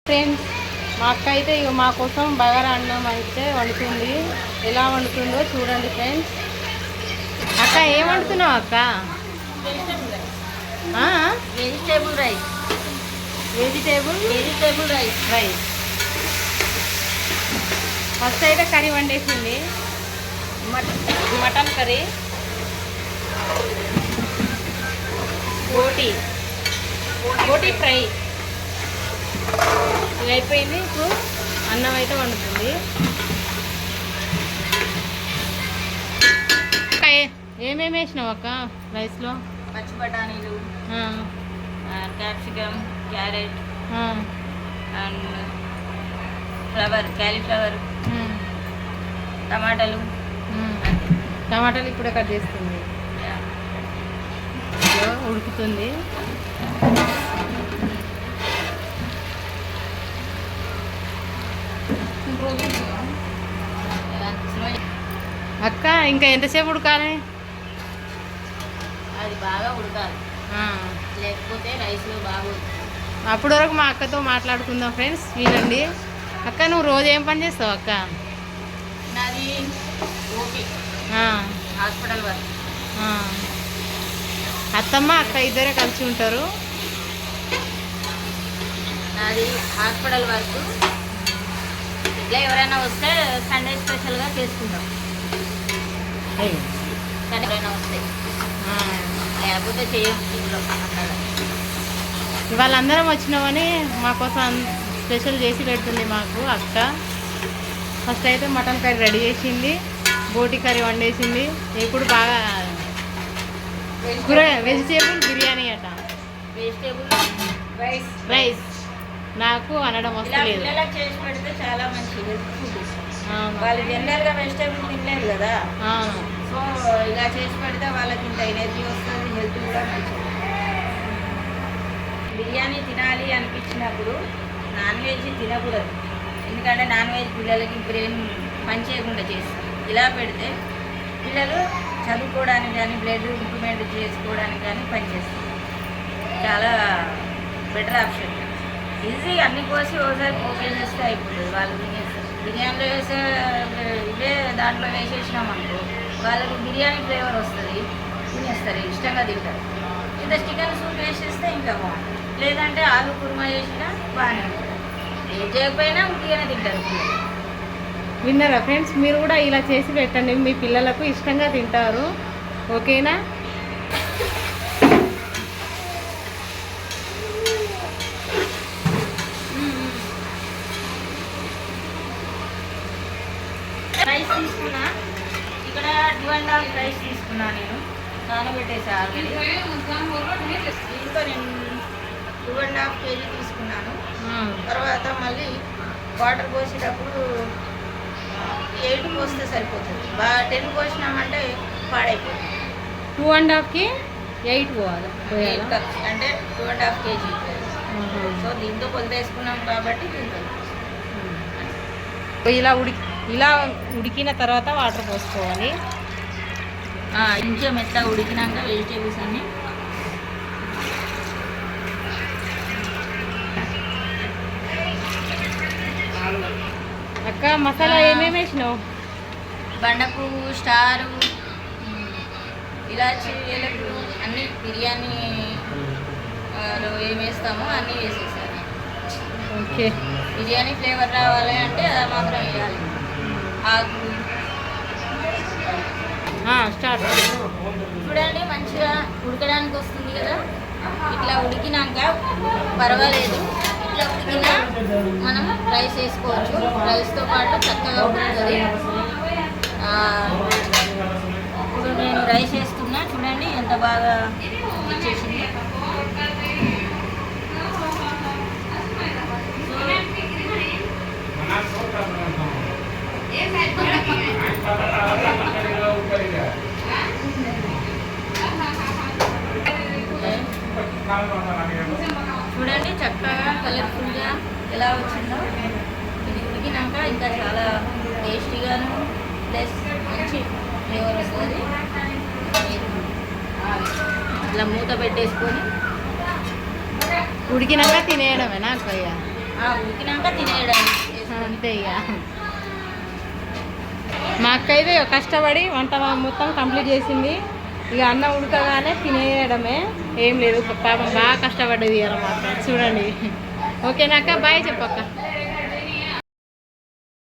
Friends, మా అక్క అయితే ఇక మా కోసం బగారా అన్నం అయితే వండుతుంది. ఎలా వండుతుందో చూడండి ఫ్రెండ్స్. అక్క ఏం వండుతున్నావు అక్క? Vegetable rice. Vegetable rice. First అయితే కర్రీ వండేసింది. మటన్ కర్రీ, బోటీ ఫ్రై ఇది అయిపోయింది. ఇప్పుడు అన్నం అయితే వండుతుంది. ఏమేమి వేసినావు అక్క రైస్లో? పచ్చి బఠానీలు, క్యాప్సికమ్, క్యారెట్ అండ్ క్యాలీఫ్లవర్, టమాటాలు ఇప్పుడే కట్ చేస్తుంది. ఉడుకుతుంది. అక్క ఇంకా ఎంతసేపు ఉడకాలి? అది బాగా ఉడకాలి, లేకపోతే రైస్లో బాగా. అప్పటి వరకు మా అక్కతో మాట్లాడుకుందాం ఫ్రెండ్స్. వినండి. అక్క నువ్వు రోజు ఏం పని చేస్తావు అక్క? నాది ఓపీ, హాస్పిటల్ వర్క్. అత్తమ్మ అక్క ఇద్దరే కలిసి ఉంటారు. నాది హాస్పిటల్ వర్క్. ఇట్లా ఎవరైనా వస్తే సండే స్పెషల్గా చేసుకుంటాం. ఎవరైనా వస్తే, లేకపోతే చేయొచ్చు. వాళ్ళందరం వచ్చినామని మా కోసం స్పెషల్ చేసి పెడుతుంది మాకు అక్క. ఫస్ట్ అయితే మటన్ కర్రీ రెడీ చేసింది, బోటి కర్రీ వండేసింది. ఇప్పుడు బాగా వెజిటేబుల్ బిర్యానీ అట. వెజిటేబుల్ రైస్ నాకు అనడం వస్తలేదు. పిల్లలకు చేసి పెడితే చాలా మంచిది. వాళ్ళు జనరల్గా వెజిటేబుల్ తినలేదు కదా, సో ఇలా చేసి పెడితే వాళ్ళకి ఇంత ఎనర్జీ వస్తుంది, హెల్త్ కూడా మంచిది. బిర్యానీ తినాలి అనిపించినప్పుడు నాన్ వెజ్ తినకూడదు. ఎందుకంటే నాన్ వెజ్ పిల్లలకి బ్రెయిన్ పని చేయకుండా చేస్తారు. ఇలా పెడితే పిల్లలు చదువుకోవడానికి కానీ, బ్లడ్ ఇంప్రూవ్మెంట్ చేసుకోవడానికి కానీ పనిచేస్తారు. చాలా బెటర్ ఆప్షన్. ఈజీ, అన్ని కోసి ఒకసారి ఓపెన్ చేస్తే అయిపోతుంది. వాళ్ళు తినేస్తారు. బిర్యానీలో వేసే ఇవే దాంట్లో వేసేసినామనుకో వాళ్ళకి బిర్యానీ ఫ్లేవర్ వస్తుంది, తినేస్తారు, ఇష్టంగా తింటారు. ఇంత చికెన్ సూప్ వేసేస్తే ఇంకా బాగుంటుంది. లేదంటే ఆలు కుర్మా చేసినా బాగానే ఉంటుంది. ఏం చేయకపోయినా ఉట్టిగానే తింటారు పిల్లలు. విన్నారా ఫ్రెండ్స్? మీరు కూడా ఇలా చేసి పెట్టండి, మీ పిల్లలకు ఇష్టంగా తింటారు. ఓకేనా? రైస్ తీసుకున్నా, ఇక్కడ 2.5 రైస్ తీసుకున్నా. నేను నానబెట్టేసా ఆల్రెడీ. దీంతో నేను 2.5 kg తీసుకున్నాను. తర్వాత మళ్ళీ వాటర్ పోసేటప్పుడు 8 పోస్తే సరిపోతుంది. 10 పోసినామంటే పాడైపోతుంది. 2.5కి 8 పోవాలి, 8 cups అంటే 2.5 kg. సో దీంతో కొలత వేసుకున్నాం కాబట్టి దీంతో ఇలా ఉడికిన తర్వాత వాటర్ పోసుకోవాలి. ఇంకొంచెం మెత్తగా ఉడికినాక వెజిటేబుల్స్ అన్నీ అక్క మసాలా ఏమేమి వేసినావు? బండపువ్వు, స్టారు, ఇలాచి, ఏలకులు అన్నీ బిర్యానీలో ఏమి వేస్తామో అన్నీ వేసేసాను. ఓకే. బిర్యానీ ఫ్లేవర్ రావాలి అంటే అది మాత్రం వేయాలి. ఆకులు స్టార్ట్. చూడండి, మంచిగా ఉడకడానికి వస్తుంది కదా. ఇట్లా ఉడికినాక పర్వాలేదు. ఇట్లా ఉడికినా మనం రైస్ వేసుకోవచ్చు. రైస్తో పాటు చక్కగా ఉడుకుతుంది. ఇప్పుడు నేను రైస్ వేస్తున్నా, చూడండి ఎంత బాగా వచ్చేసింది. చూడండి చక్కగా కలర్ఫుల్గా ఎలా వచ్చిందో. ఇది ఉడికినాక ఇంకా చాలా టేస్టీగాను ప్లస్ మంచి ఫ్లేవర్ వస్తుంది. ఇట్లా మూత పెట్టేసుకొని ఉడికినాక తినేయడమేనా అక్కయ్య? ఉడికినాక తినేయడానికి అంతే ఇక మా అక్క అయితే కష్టపడి వంట మొత్తం కంప్లీట్ చేసింది. ఇక అన్నం ఉడకగానే తినేయడమే, ఏం లేదు. పాపం బాగా కష్టపడ్డది అన్నమాట. చూడండి. ఓకేనాక బాయ్ చెప్పక్క.